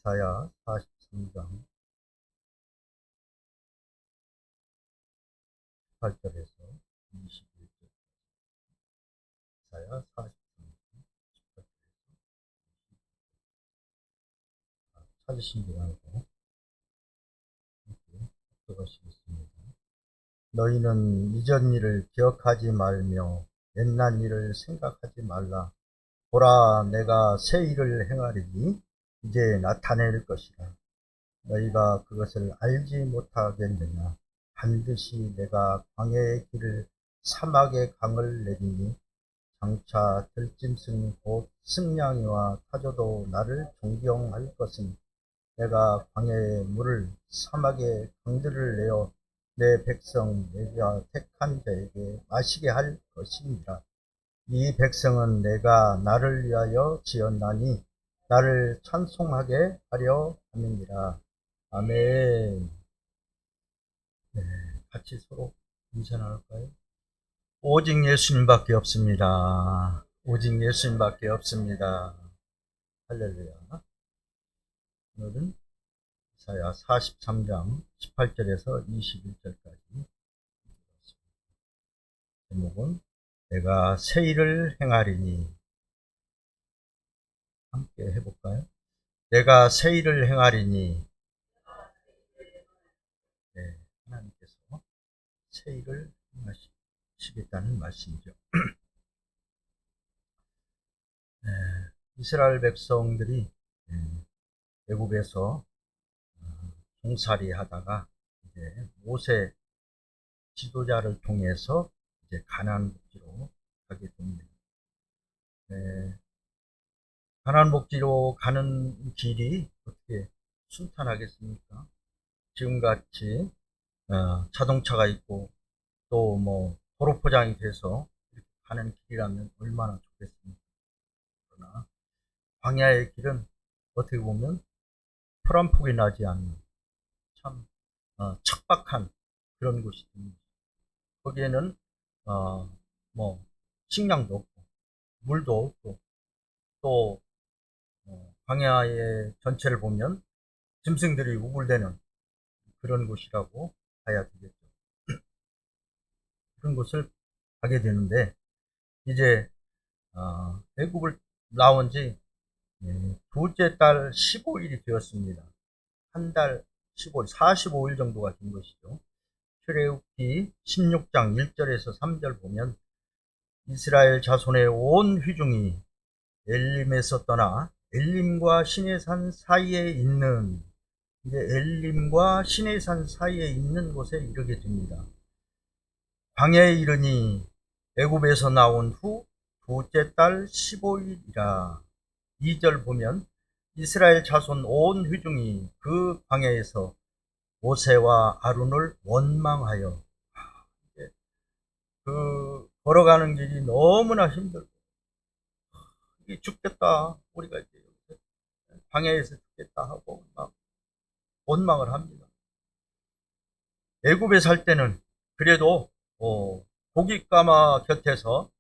이사야 43장 18절에서 21절. 이사야 43장 18절에서 찾으신 줄 알고 함께 합독하시겠습니다. 너희는 이전 일을 기억하지 말며 옛날 일을 생각하지 말라. 보라, 내가 새 일을 행하리니 이제 나타낼 것이라. 너희가 그것을 알지 못하겠느냐. 반드시 내가 광야의 길을 사막의 강을 내리니 장차 들짐승 곧 승냥이와 타조도 나를 존경할 것은 내가 광야의 물을 사막의 강들을 내어 내 백성 내가 택한 자에게 마시게 할 것이니라. 이 백성은 내가 나를 위하여 지었나니 나를 찬송하게 하려 함이니라. 아멘. 네, 같이 서로 인사 나눌까요? 오직 예수님밖에 없습니다. 오직 예수님밖에 없습니다. 할렐루야. 오늘은 이사야 43장 18절에서 21절까지. 제목은 내가 새 일을 행하리니. 함께 해볼까요? 내가 새 일을 행하리니. 네, 하나님께서 새 일을 행하시겠다는 말씀이죠. 네, 이스라엘 백성들이 애굽에서 종살이 하다가 이제 모세 지도자를 통해서 이제 가나안 복지로 가게 됩니다. 네, 가나안 복지로 가는 길이 어떻게 순탄하겠습니까? 지금같이 자동차가 있고 또 뭐 도로 포장이 돼서 이렇게 가는 길이라면 얼마나 좋겠습니까? 그러나 광야의 길은 어떻게 보면 풀 한 폭이 나지 않는 참 척박한 그런 곳이 됩니다. 거기에는 뭐 식량도 없고 물도 없고 또 광야의 전체를 보면 짐승들이 우글대는 그런 곳이라고 봐야 되겠죠. 그런 곳을 가게 되는데 이제 애굽을 나온 지 둘째 달 15일이 되었습니다. 한 달 15일, 45일 정도가 된 것이죠. 출애굽기 16장 1절에서 3절 보면 이스라엘 자손의 온 회중이 엘림에서 떠나 엘림과 시내산 사이에 있는 이제 엘림과 시내산 사이에 있는 곳에 이르게 됩니다. 광야에 이르니 애굽에서 나온 후 둘째 달 15일이라. 2절 보면 이스라엘 자손 온 회중이 그 광야에서 모세와 아론을 원망하여 그 걸어가는 길이 너무나 힘들고 죽겠다 우리가 이제 광야에서 죽겠다 하고 막 원망을 합니다. 애굽에 살 때는 그래도 고깃가마 곁에서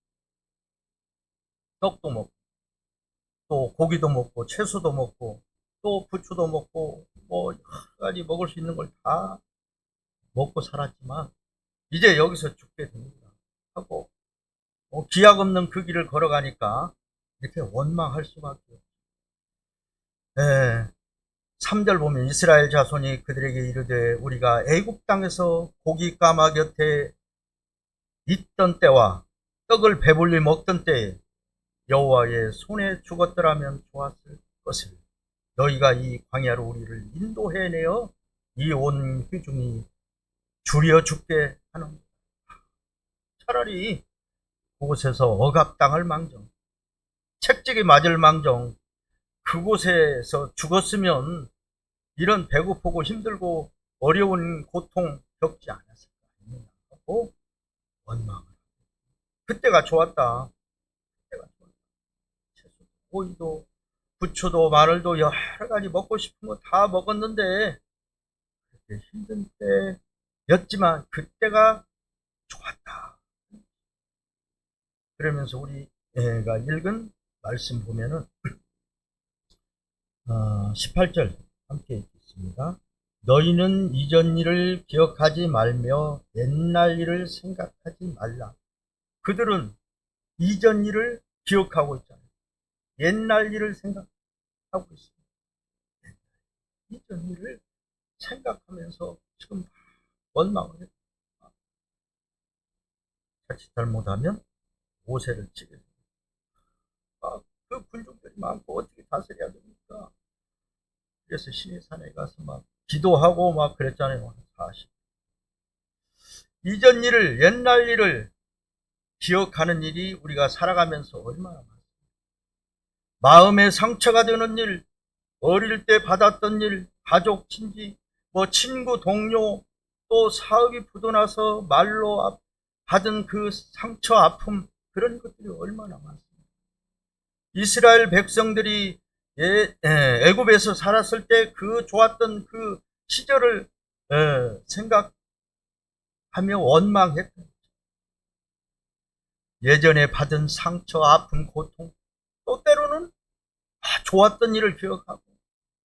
떡도 먹고 또 고기도 먹고 채소도 먹고 또 부추도 먹고 뭐 여러 가지 먹을 수 있는 걸 다 먹고 살았지만 이제 여기서 죽게 됩니다. 하고 기약 없는 그 길을 걸어가니까 이렇게 원망할 수밖에 없어요. 3절 보면 이스라엘 자손이 그들에게 이르되 우리가 애굽 땅에서 고기 까마 곁에 있던 때와 떡을 배불리 먹던 때에 여호와의 손에 죽었더라면 좋았을 것을 너희가 이 광야로 우리를 인도해내어 이 온 회중이 줄여 죽게 하는 차라리 그곳에서 억압당할 망정 책찍이 맞을 망정 그곳에서 죽었으면 이런 배고프고 힘들고 어려운 고통 겪지 않았을 거 아니냐 하고 원망을. 그때가 좋았다. 그때가 좋았다. 채소도, 오이도, 부추도, 마늘도 여러 가지 먹고 싶은 거 다 먹었는데 그때 힘든 때였지만 그때가 좋았다. 그러면서 우리가 읽은 말씀 보면은 18절 함께 읽겠습니다. 너희는 이전 일을 기억하지 말며 옛날 일을 생각하지 말라. 그들은 이전 일을 기억하고 있잖아요. 옛날 일을 생각하고 있습니다. 이전 일을 생각하면서 지금 원망을 해요. 자칫 잘못하면 모세를 치게 됩니다. 그 군중들이 많고 어떻게 다스려야 됩니까? 그래서 시내산에 가서 막 기도하고 막 그랬잖아요. 40. 이전 일을, 옛날 일을 기억하는 일이 우리가 살아가면서 얼마나 많습니다. 마음에 상처가 되는 일, 어릴 때 받았던 일, 가족, 친지, 친구, 동료, 또 사업이 부도나서 말로 받은 그 상처, 아픔, 그런 것들이 얼마나 많습니다. 이스라엘 백성들이 애굽에서 살았을 때 그 좋았던 그 시절을 생각하며 원망했던 예전에 받은 상처, 아픔, 고통, 또 때로는 좋았던 일을 기억하고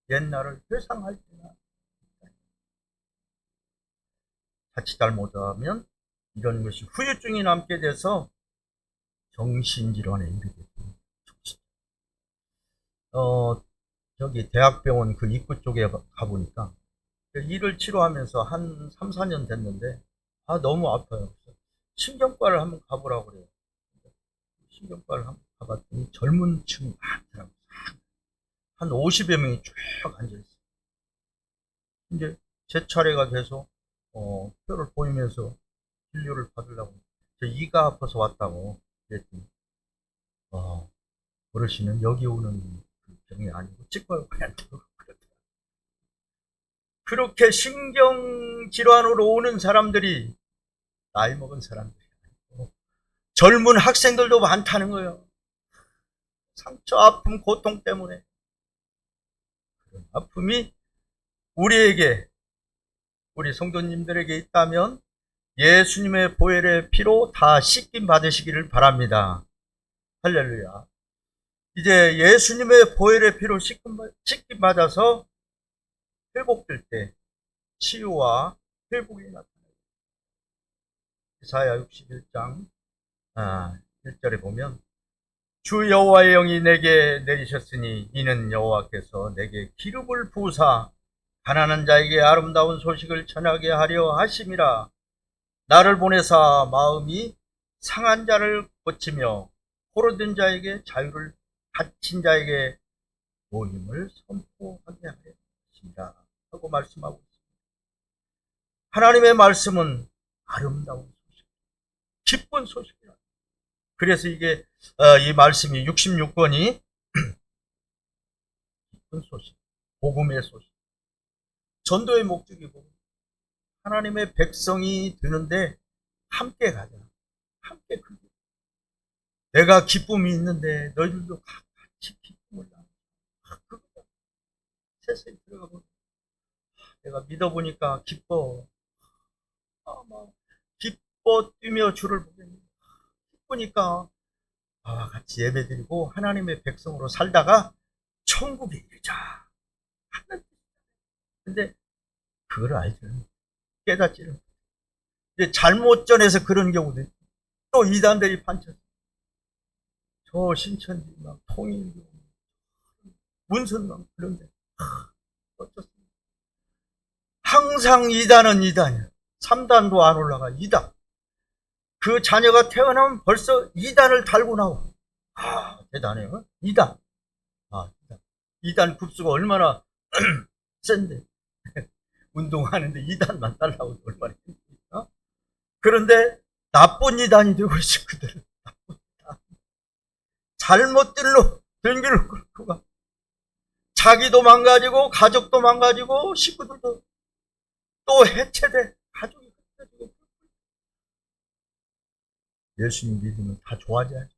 옛날을 회상할 때나 자칫 잘못하면 이런 것이 후유증이 남게 돼서 정신질환에 이르게 됩니다. 저기 대학병원 그 입구 쪽에 가보니까 일을 치료하면서 한 3, 4년 됐는데 너무 아파요. 신경과를 한번 가보라고 그래요. 신경과를 한번 가봤더니 젊은 층이 많더라고요. 한 50여 명이 쭉 앉아있어요. 이제 제 차례가 돼서 표를 보이면서 진료를 받으려고 저 이가 아파서 왔다고 그랬더니 어르신은 여기 오는 그 병이 아니고 치과로 가야 된다고 그러더라고요. 그렇게 신경질환으로 오는 사람들이 나이 먹은 사람들이 아니고 젊은 학생들도 많다는 거예요. 상처, 아픔, 고통 때문에. 그런 아픔이 우리에게, 우리 성도님들에게 있다면 예수님의 보혈의 피로 다 씻김 받으시기를 바랍니다. 할렐루야. 이제 예수님의 보혈의 피로 씻김 받아서 회복될 때 치유와 회복이 나타나요. 이사야 61장 1절에 보면 주 여호와의 영이 내게 내리셨으니 이는 여호와께서 내게 기름을 부으사 가난한 자에게 아름다운 소식을 전하게 하려 하심이라. 나를 보내사 마음이 상한 자를 고치며 포로된 자에게 자유를, 갇힌 자에게 모임을 선포하게 하려 하십니다. 하고 말씀하고 있습니다. 하나님의 말씀은 아름다운 소식, 기쁜 소식이라. 그래서 이게 이 말씀이 66권이 기쁜 소식, 복음의 소식, 전도의 목적이 복음. 하나님의 백성이 되는데 함께 가자. 함께 크게. 내가 기쁨이 있는데 너희들도 같이 기쁨을 나누자. 그거다. 세상에 들어가고 내가 믿어보니까 기뻐. 막 기뻐 뛰며 주를 보겠네. 기쁘니까 아와 같이 예배드리고 하나님의 백성으로 살다가 천국에 이르자. 근데 그걸 알지는 깨닫지는. 이제 잘못 전해서 그런 경우도 있고 또 이단들이 판쳤어. 저 신천지 막 통일 문선만 그런데 어쩌습니까? 항상 이단은 이단이야. 3단도 안 올라가. 2단. 그 자녀가 태어나면 벌써 2단을 달고 나오고. 대단해요. 2단. 2단. 2단 급수가 얼마나 센데. 운동하는데 2단만 달라고 얼마나 힘듭니까? 그런데 나쁜 2단이 되고 있어, 그들은. 나쁜 2단. 잘못들로 된 길로 끌고 가. 자기도 망가지고, 가족도 망가지고, 식구들도 또 해체돼. 가족이 해체되고. 예수님 믿으면 다 좋아져야죠.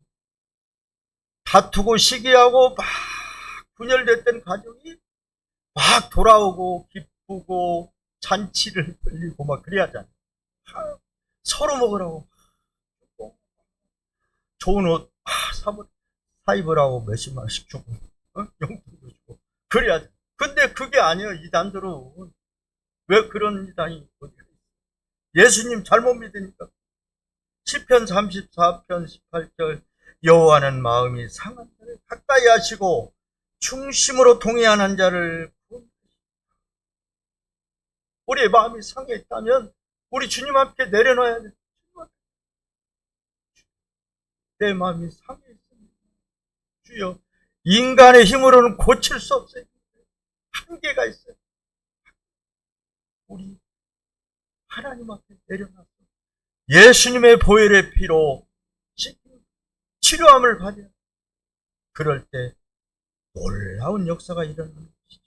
다투고 시기하고 막 분열됐던 가족이 막 돌아오고 기쁘고 잔치를 벌리고 막 그래야잖아요. 서로 먹으라고 좋은 옷 사 입으라고 몇십만 원씩 주고 용돈도 주고 그래야 돼. 근데 그게 아니에요, 이단들은. 왜 그런 이단이 어디가 있어요? 예수님 잘못 믿으니까. 시편 34편 18절 여호와는 마음이 상한 자를 가까이 하시고 중심으로 동의하는 자를 구원하시고. 우리의 마음이 상해 있다면 우리 주님 앞에 내려놔야 돼. 내 마음이 상해 있습니다. 주여, 인간의 힘으로는 고칠 수 없어요. 한계가 있어요. 우리 하나님 앞에 내려놔서 예수님의 보혈의 피로 치료함을 받아야 돼. 그럴 때 놀라운 역사가 일어나는 것이죠.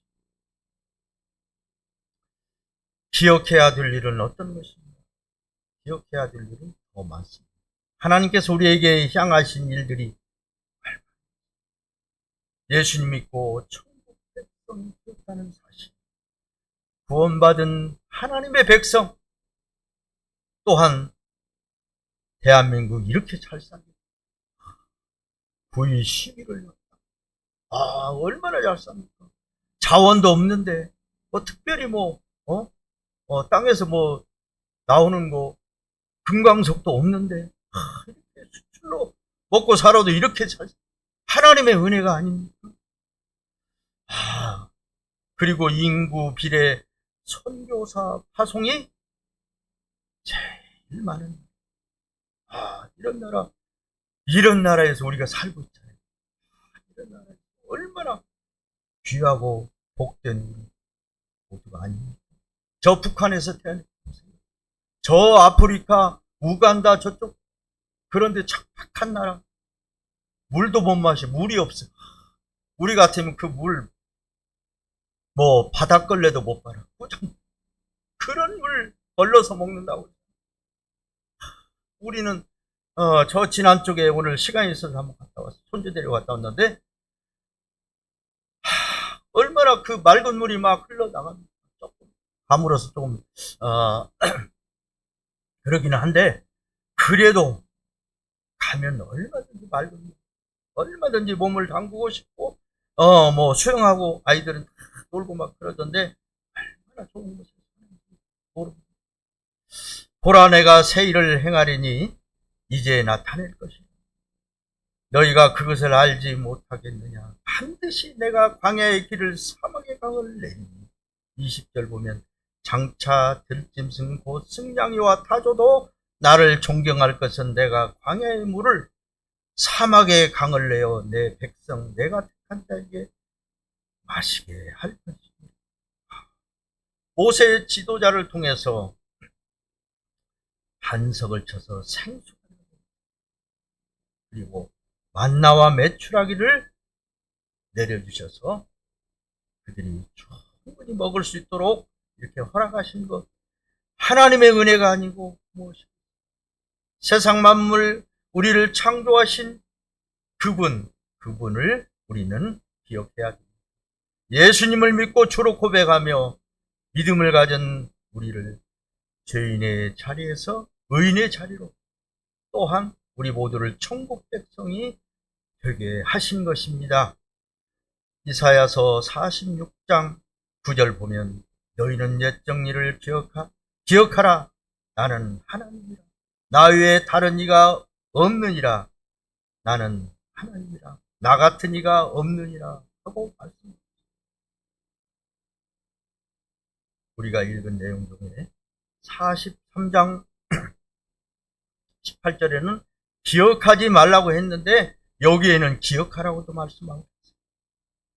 기억해야 될 일은 어떤 것입니까? 기억해야 될 일은 더 많습니다. 하나님께서 우리에게 향하신 일들이 예수님 믿고 천국 백성이 되었다는 사실, 구원받은 하나님의 백성, 또한 대한민국 이렇게 잘 살고 9일 10일을 얼마나 잘 삽니까? 자원도 없는데 특별히 땅에서 나오는 거 금강석도 없는데 이렇게 수출로 먹고 살아도 이렇게 잘, 하나님의 은혜가 아닙니까? 그리고 인구 비례 선교사 파송이 제일 많은, 이런 나라에서 우리가 살고 있잖아요. 이런 나라에서 얼마나 귀하고 복된 모두가 아닙니까? 저 북한에서 태어난, 저 아프리카, 우간다 저쪽, 그런데 척박한 나라, 물도 못 마셔. 물이 없어. 우리 같으면 그 물, 바닷걸레도 못 봐라. 그런 물 걸러서 먹는다고. 우리는, 저 지난 쪽에 오늘 시간이 있어서 한번 갔다 왔어. 손주 데리고 갔다 왔는데, 얼마나 그 맑은 물이 막 흘러나갑니다. 조금, 가물어서 조금, 그러기는 한데, 그래도 가면 얼마든지 맑은 물, 얼마든지 몸을 담그고 싶고, 수영하고 아이들은 다 놀고 막 그러던데, 얼마나 좋은 것을 모릅니다. 보라, 내가 새 일을 행하리니 이제 나타낼 것이다. 너희가 그것을 알지 못하겠느냐. 반드시 내가 광야의 길을 사막의 강을 내리니. 20절 보면 장차 들짐승 곧 승냥이와 타조도 나를 존경할 것은 내가 광야의 물을 사막의 강을 내어 내 백성 내가 택한 자에게 마시게 할 것입니다. 모세의 지도자를 통해서 반석을 쳐서 생수를, 그리고 만나와 메추라기를 내려주셔서 그들이 충분히 먹을 수 있도록 이렇게 허락하신 것, 하나님의 은혜가 아니고 무엇입니까? 세상 만물 우리를 창조하신 그분을 우리는 기억해야 됩니다. 예수님을 믿고 주로 고백하며 믿음을 가진 우리를 죄인의 자리에서 의인의 자리로, 또한 우리 모두를 천국 백성이 되게 하신 것입니다. 이사야서 46장 9절 보면 너희는 옛 정리를 기억하라. 나는 하나님이라. 나 외에 다른 이가 없느니라. 나는 하나님이라. 나 같은 이가 없느니라 하고 말씀합니다. 우리가 읽은 내용 중에 43장 18절에는 기억하지 말라고 했는데 여기에는 기억하라고도 말씀하고 있어요.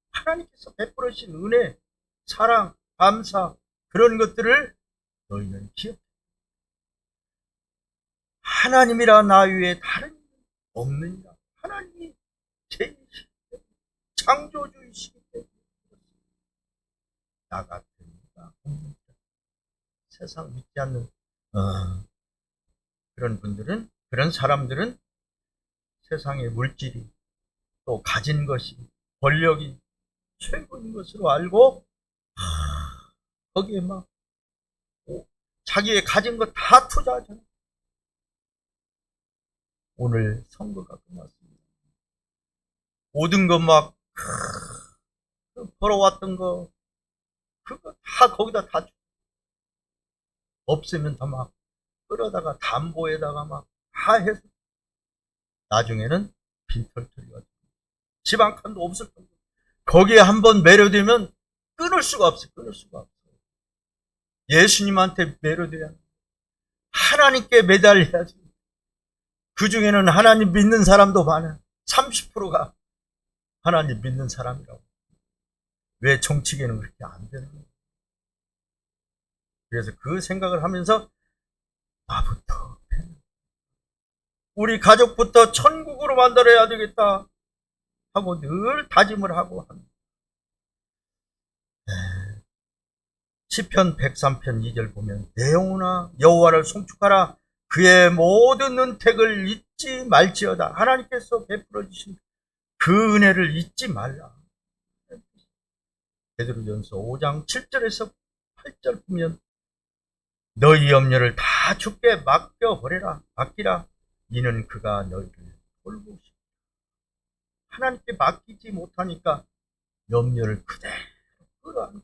하나님께서 베풀으신 은혜, 사랑, 감사, 그런 것들을 너희는 기억해. 하나님이라 나 위에 다른 없느니라. 하나님이 제이시기 때문에, 창조주이시기 때문에 나 같은 이가 없느니라. 세상 믿지 않는 그런 분들은, 그런 사람들은 세상의 물질이, 또 가진 것이, 권력이 최고인 것으로 알고 거기에 막 자기의 가진 거 다 투자하잖아요. 오늘 선거가 끝났습니다. 모든 것 막 벌어왔던 거 그거 다 거기다 다 없으면 다 막 끌어다가 담보에다가 막 다 해서 나중에는 빈털터리가 집 한 칸도 없을 정도. 거기에 한번 매료되면 끊을 수가 없어. 끊을 수가 없어. 예수님한테 매료돼야 하나님께 매달려야지. 그 중에는 하나님 믿는 사람도 많아. 30%가 하나님 믿는 사람이라고. 왜 정치계는 그렇게 안 되는 거야? 그래서 그 생각을 하면서 나부터 우리 가족부터 천국으로 만들어야 되겠다 하고 늘 다짐을 하고 합니다. 시편 103편 2절 보면 내 영혼아 여호와를 송축하라 그의 모든 은택을 잊지 말지어다. 하나님께서 베풀어 주신 그 은혜를 잊지 말라. 베드로전서 5장 7절에서 8절 보면 너희 염려를 다 주께 맡겨버려라. 맡기라. 이는 그가 너희를 돌보시오. 하나님께 맡기지 못하니까 염려를 그대로 끌어안고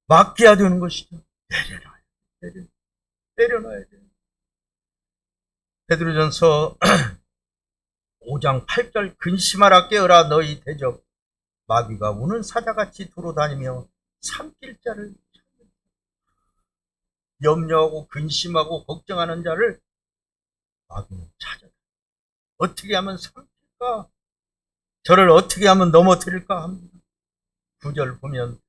맡겨야 되는 것이죠. 내려놔야 돼. 베드로전서 5장 8절 근심하라 깨어라 너희 대적 마귀가 우는 사자같이 두루다니며 삼킬 자를 염려하고 근심하고 걱정하는 자를 마귀는 찾아 어떻게 하면 삼킬까? 저를 어떻게 하면 넘어뜨릴까 합니다. 9절 보면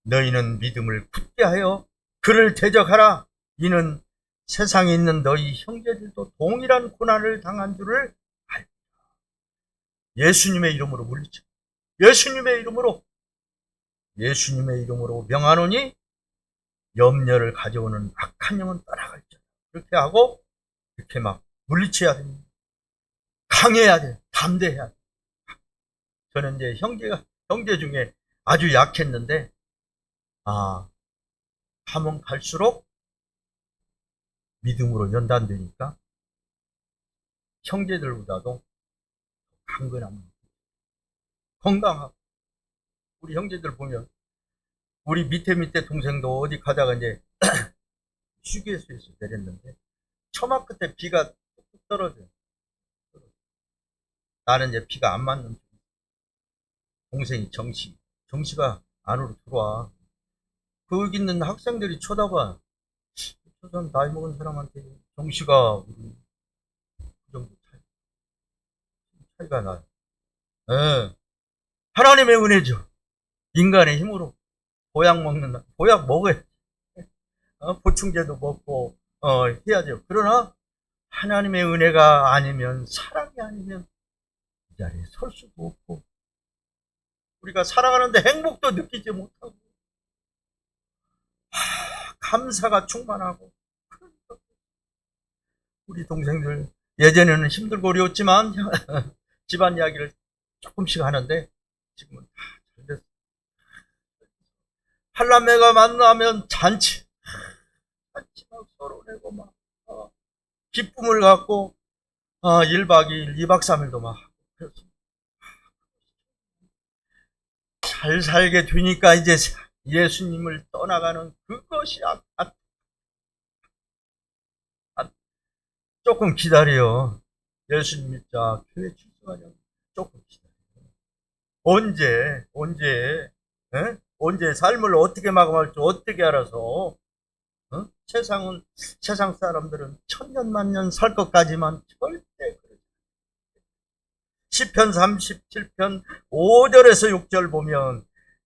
너희는 믿음을 굳게 하여 그를 대적하라. 이는 세상에 있는 너희 형제들도 동일한 고난을 당한 줄을 알라. 예수님의 이름으로 물리쳐. 예수님의 이름으로 명하노니 염려를 가져오는 악한 영은 떠나갈지어다. 그렇게 하고 이렇게 막 물리쳐야 됩니다. 강해야 돼. 담대해야 돼. 저는 이제 형제 중에 아주 약했는데 가면 갈수록 믿음으로 연단되니까 형제들보다도 강건합니다. 건강하고 우리 형제들 보면 우리 밑에 동생도 어디 가다가 이제 휴게소에서 내렸는데 처막 끝에 비가 뚝뚝 떨어져요. 나는 이제 비가 안 맞는 동생이 정시가 안으로 들어와. 거기 있는 학생들이 쳐다봐. 저 사람 나이 먹은 사람한테 정시가 우리 그 정도 차이가 나요. 네. 하나님의 은혜죠. 인간의 힘으로 보약 먹어야 보충제도 먹고 해야죠. 그러나 하나님의 은혜가 아니면 사랑이 아니면 이 자리에 설 수도 없고 우리가 살아가는데 행복도 느끼지 못하고 감사가 충만하고 우리 동생들 예전에는 힘들고 어려웠지만 집안 이야기를 조금씩 하는데 지금은 다 잘 됐어. 한남매가 만나면 잔치 막 서로 내고 막 기쁨을 갖고 1박 2일, 2박 3일도 막 그래서 잘 살게 되니까 이제 예수님을 떠나가는 그것이 조금 기다려. 예수님 믿자. 교회 출석하자. 조금 기다려. 언제 삶을 어떻게 마감할지 어떻게 알아서 세상 사람들은 천년 만년 살 것까지만 절대 그러지. 시편 37편 5절에서 6절 보면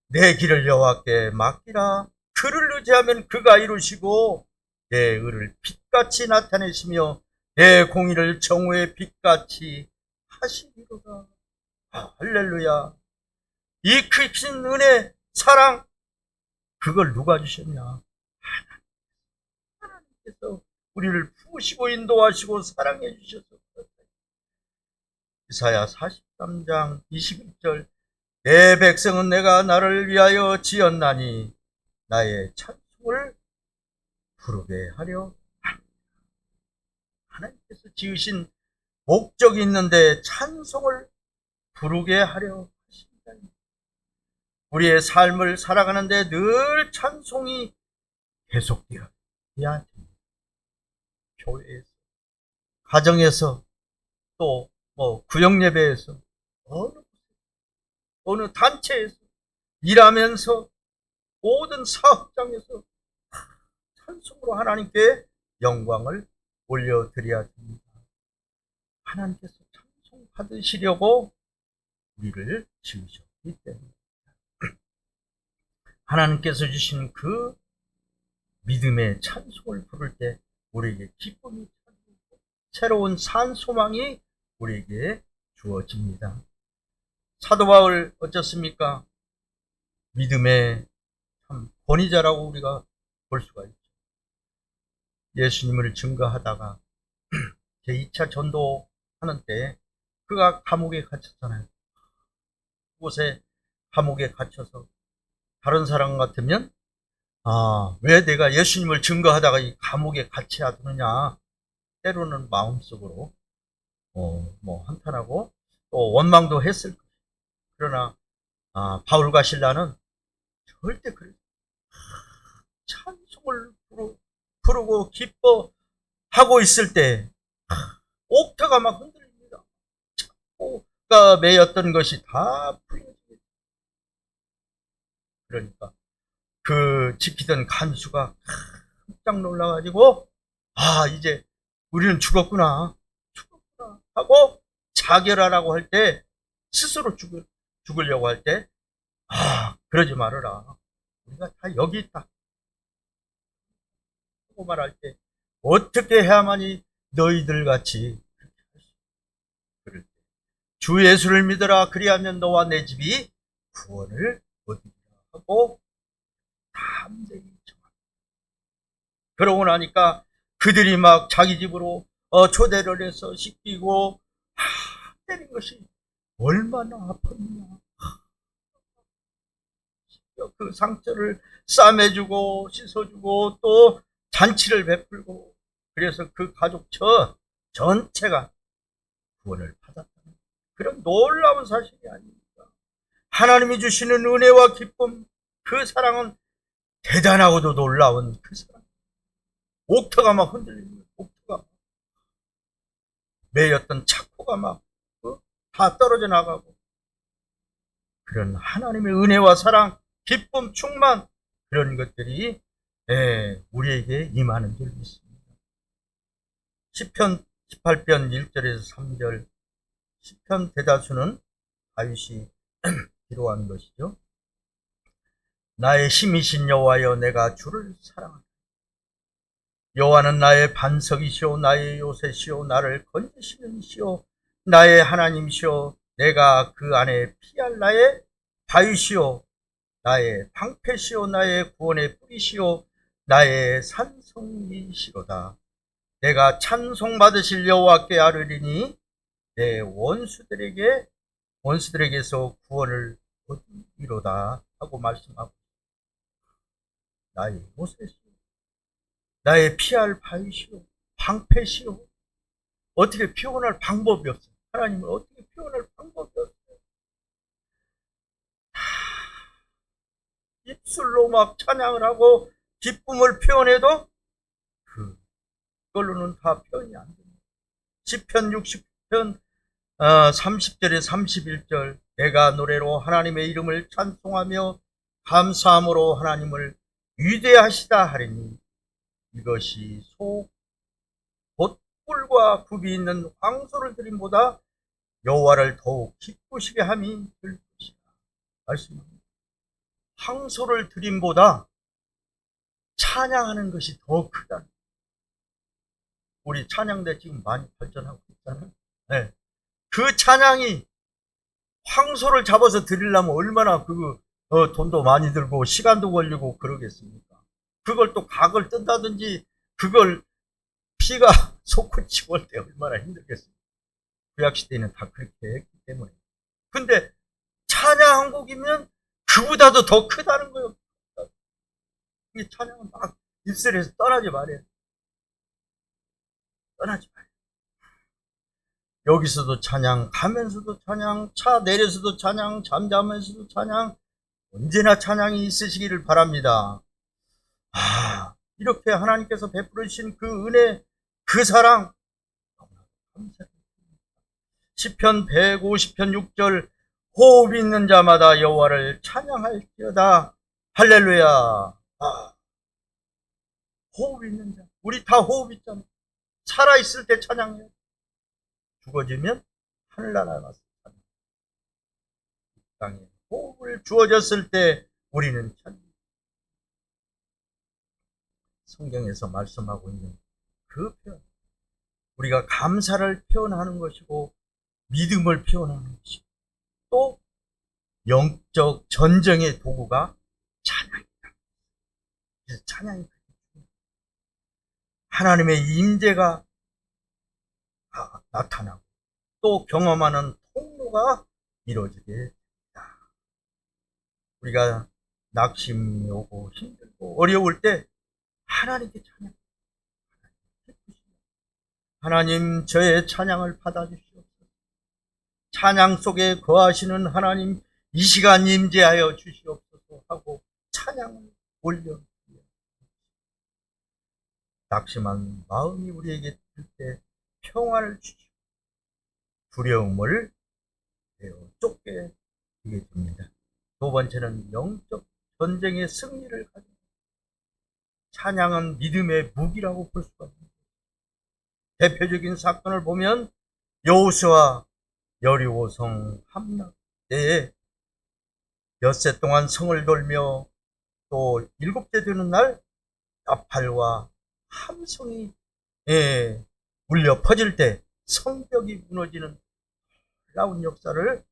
내 길을 여호와께 맡기라. 그를 의지하면 그가 이루시고 내 의를 빛같이 나타내시며 내 공의를 정오의 빛같이 하시리로다. 할렐루야. 이 크신 은혜 사랑 그걸 누가 주셨냐? 하나님께서 우리를 부으시고 인도하시고 사랑해 주셔서 이사야 43장 21절 내 백성은 내가 나를 위하여 지었나니 나의 찬송을 부르게 하려 하나님께서 지으신 목적이 있는데 찬송을 부르게 하려 하신다. 우리의 삶을 살아가는데 늘 찬송이 계속되어야 합니다. 교회에서, 가정에서, 또 구역 예배에서, 어느 단체에서, 일하면서, 모든 사업장에서 찬송으로 하나님께 영광을 올려드려야 됩니다. 하나님께서 찬송 받으시려고 우리를 지으셨기 때문에 하나님께서 주신 그 믿음의 찬송을 부를 때 우리에게 기쁨이 찾아오고 새로운 산 소망이 우리에게 주어집니다. 사도 바울 어쩌습니까? 믿음의 참 권위자라고 우리가 볼 수가 있죠. 예수님을 증거하다가 제2차 전도하는 때 그가 감옥에 갇혔잖아요. 그곳에 감옥에 갇혀서 다른 사람 같으면 왜 내가 예수님을 증거하다가 이 감옥에 갇혀야 되느냐, 때로는 마음속으로 한탄하고 또 원망도 했을 거예요. 그러나 바울과 실라는 절대 그래요. 찬송을 부르고 기뻐하고 있을 때 옥터가 막 흔들립니다. 착고가 매였던 것이 다 풀려집니다. 그러니까 그 지키던 간수가 깜짝 놀라가지고 이제 우리는 죽었구나 하고 자결하라고 할 때, 스스로 죽으려고 할 때 그러지 말아라, 우리가 다 여기 있다 하고 말할 때 어떻게 해야만이 너희들 같이 그럴 때 주 예수를 믿어라, 그리하면 너와 내 집이 구원을 얻으리라 하고 담대히 정합니다. 그러고 나니까 그들이 막 자기 집으로 초대를 해서 씻기고 때린 것이 얼마나 아팠느냐. 그 상처를 싸매주고 씻어주고 또 잔치를 베풀고, 그래서 그 가족 전체가 구원을 받았다는 그런 놀라운 사실이 아닙니까? 하나님이 주시는 은혜와 기쁨, 그 사랑은 대단하고도 놀라운 그 사랑. 옥터가 막 흔들리는, 옥터가 매였던 착고가 막 다 떨어져 나가고, 그런 하나님의 은혜와 사랑, 기쁨, 충만, 그런 것들이 우리에게 임하는 줄 믿습니다. 시편 18편 1절에서 3절, 시편 대다수는 다윗이 기록한 것이죠. 나의 힘이신 여호와여, 내가 주를 사랑하노라. 여호와는 나의 반석이시오, 나의 요새시오, 나를 건지시는 시오, 나의 하나님이시오, 내가 그 안에 피할 나의 바위시오, 나의 방패시오, 나의 구원의 뿌리시오, 나의 산성이시로다. 내가 찬송받으실 여호와께 아뢰리니 내 원수들에게서 구원을 얻으리로다 하고 말씀하고, 나의 요새시오, 나의 피할 바위시오, 방패시오. 어떻게 표현할 방법이 없어요. 하나님을 어떻게 표현할 방법이 없어요. 입술로 막 찬양을 하고 기쁨을 표현해도 그걸로는 다 표현이 안 됩니다. 시편 60편 30절에 31절, 내가 노래로 하나님의 이름을 찬송하며 감사함으로 하나님을 위대하시다 하리니 이것이 곧 꿀과 굽이 있는 황소를 드림보다 여호와를 더욱 기쁘시게 함이 될 것이다 말씀합니다. 황소를 드림보다 찬양하는 것이 더 크다. 우리 찬양대 지금 많이 발전하고 있잖아요. 네. 그 찬양이 황소를 잡아서 드리려면 얼마나 돈도 많이 들고 시간도 걸리고 그러겠습니까? 그걸 또 각을 뜬다든지 그걸 피가 솟구치고 올 때 얼마나 힘들겠습니까? 구약시대에는 다 그렇게 했기 때문에. 근데 찬양 한 곡이면 그보다도 더 크다는 거예요. 이 찬양은 막 입술에서 떠나지 말아요. 떠나지 말아요. 여기서도 찬양, 가면서도 찬양, 차 내려서도 찬양, 잠자면서도 찬양, 언제나 찬양이 있으시기를 바랍니다. 이렇게 하나님께서 베풀으신 그 은혜, 그 사랑 감사합니다. 시편 150편 6절 호흡 있는 자마다 여호와를 찬양할지어다. 할렐루야. 호흡 있는 자. 우리 다 호흡 있잖아. 살아있을 때 찬양해요. 죽어지면 하늘나라 가서 찬양. 땅에 호흡을 주어졌을 때 우리는 찬양. 성경에서 말씀하고 있는 그 표현. 우리가 감사를 표현하는 것이고 믿음을 표현하는 것이고 또 영적 전쟁의 도구가 찬양이다. 그래서 찬양이 하나님의 임재가 나타나고 또 경험하는 통로가 이루어지게 됩니다. 우리가 낙심이 오고 힘들고 어려울 때 하나님께 찬양. 하나님 저의 찬양을 받아주시옵소서. 찬양 속에 거하시는 하나님 이 시간 임재하여 주시옵소서 하고 찬양을 올려 낙심한 마음이 우리에게 들 때 평화를 주시고 두려움을 쫓게 되게 됩니다. 두 번째는 영적 전쟁의 승리를 가지고 찬양은 믿음의 무기라고 볼 수가 있습니다. 대표적인 사건을 보면 여호수아 여리고성 함락 때에 엿새 동안 성을 돌며 또 일곱째 되는 날 나팔과 함성이 울려 퍼질 때 성벽이 무너지는 놀라운 역사를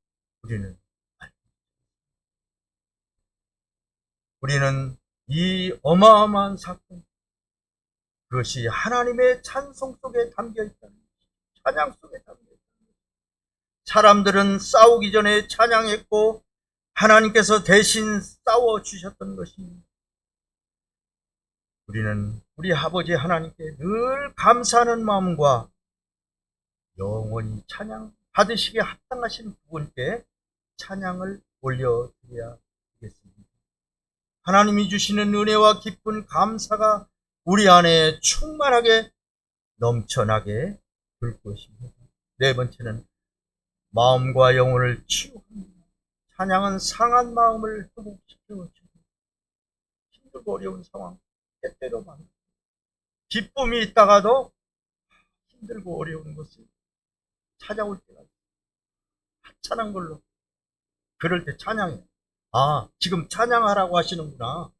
우리는 이 어마어마한 사건 그것이 하나님의 찬송 속에 담겨있다는 것이 찬양 속에 담겨있다는 것이 사람들은 싸우기 전에 찬양했고 하나님께서 대신 싸워주셨던 것입니다. 우리는 우리 아버지 하나님께 늘 감사하는 마음과 영원히 찬양 받으시기에 합당하신 그분께 찬양을 올려드려야 되겠습니다. 하나님이 주시는 은혜와 기쁜 감사가 우리 안에 충만하게 넘쳐나게 될 것입니다. 네 번째는 마음과 영혼을 치유합니다. 찬양은 상한 마음을 회복시켜주고 힘들고 어려운 상황 때때로 많은 기쁨이 있다가도 힘들고 어려운 것을 찾아올 때가 하찮은 걸로 그럴 때 찬양해. 지금 찬양하라고 하시는구나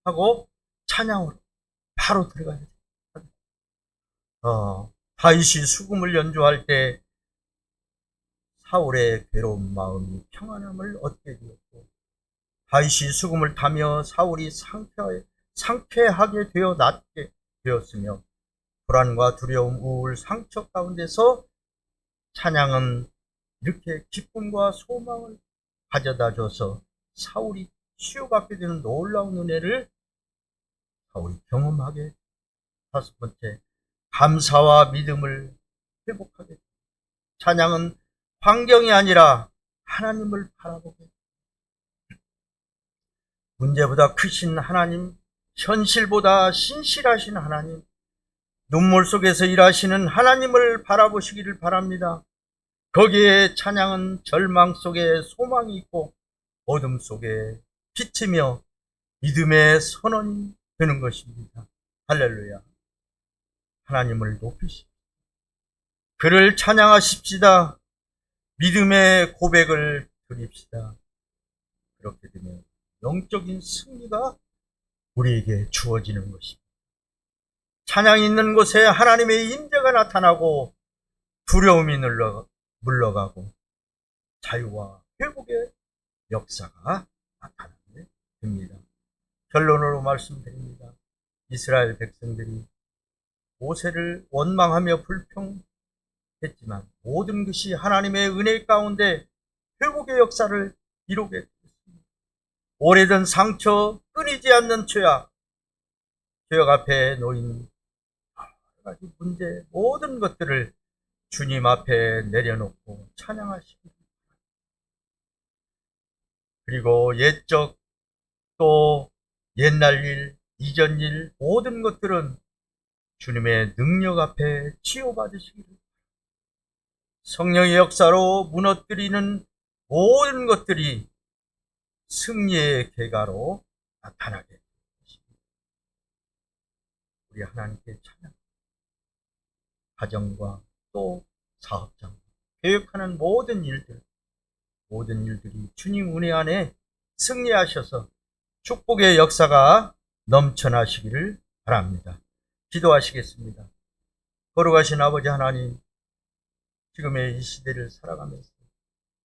하고 찬양으로 바로 들어가야 돼. 다윗이 수금을 연주할 때 사울의 괴로운 마음이 평안함을 얻게 되었고 다윗이 수금을 타며 사울이 상쾌하게 되어 낫게 되었으며 불안과 두려움, 우울, 상처 가운데서 찬양은 이렇게 기쁨과 소망을 가져다 줘서 사울이 치유받게 되는 놀라운 은혜를 사울이 경험하게. 다섯 번째, 감사와 믿음을 회복하게. 찬양은 환경이 아니라 하나님을 바라보게. 문제보다 크신 하나님, 현실보다 신실하신 하나님, 눈물 속에서 일하시는 하나님을 바라보시기를 바랍니다. 거기에 찬양은 절망 속에 소망이 있고 어둠 속에 빛이며 믿음의 선언이 되는 것입니다. 할렐루야. 하나님을 높이시고 그를 찬양하십시다. 믿음의 고백을 드립시다. 그렇게 되면 영적인 승리가 우리에게 주어지는 것입니다. 찬양이 있는 곳에 하나님의 임재가 나타나고 두려움이 물러가고 자유와 회복의 역사가 나타나게 됩니다. 결론으로 말씀드립니다. 이스라엘 백성들이 모세를 원망하며 불평했지만 모든 것이 하나님의 은혜 가운데 회복의 역사를 이루게 되었습니다. 오래된 상처, 끊이지 않는 죄악 앞에 놓인 여러 가지 문제, 모든 것들을 주님 앞에 내려놓고 찬양하시기 바랍니다. 그리고 옛적 또 옛날 일, 이전 일 모든 것들은 주님의 능력 앞에 치유받으시기를, 성령의 역사로 무너뜨리는 모든 것들이 승리의 계가로 나타나게 되십니다. 우리 하나님께 찬양. 가정과 또 사업장, 계획하는 모든 일들이 주님 은혜 안에 승리하셔서 축복의 역사가 넘쳐나시기를 바랍니다. 기도하시겠습니다. 거룩하신 아버지 하나님, 지금의 이 시대를 살아가면서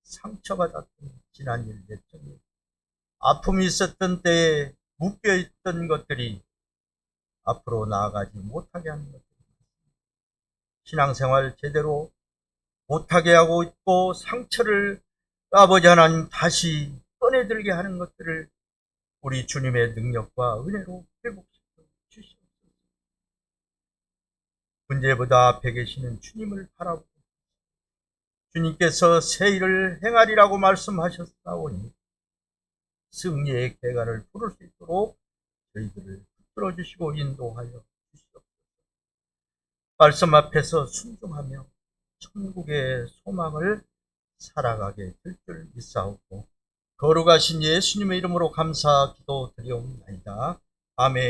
상처받았던 지난 일, 옛적 일, 아픔이 있었던 때에 묶여있던 것들이 앞으로 나아가지 못하게 하는 것들, 신앙생활 제대로 못하게 하고 있고 상처를 아버지 하나님 다시 꺼내들게 하는 것들을 우리 주님의 능력과 은혜로 회복시켜 주시옵소서. 문제보다 앞에 계시는 주님을 바라보고 주님께서 새 일을 행하리라고 말씀하셨사오니 승리의 계가를 부를 수 있도록 저희들을 붙들어 주시고 인도하여 주시옵소서. 말씀 앞에서 순종하며 천국의 소망을 살아가게 될 줄 믿사옵고 거룩하신 예수님의 이름으로 감사 기도 드리옵나이다. 아멘.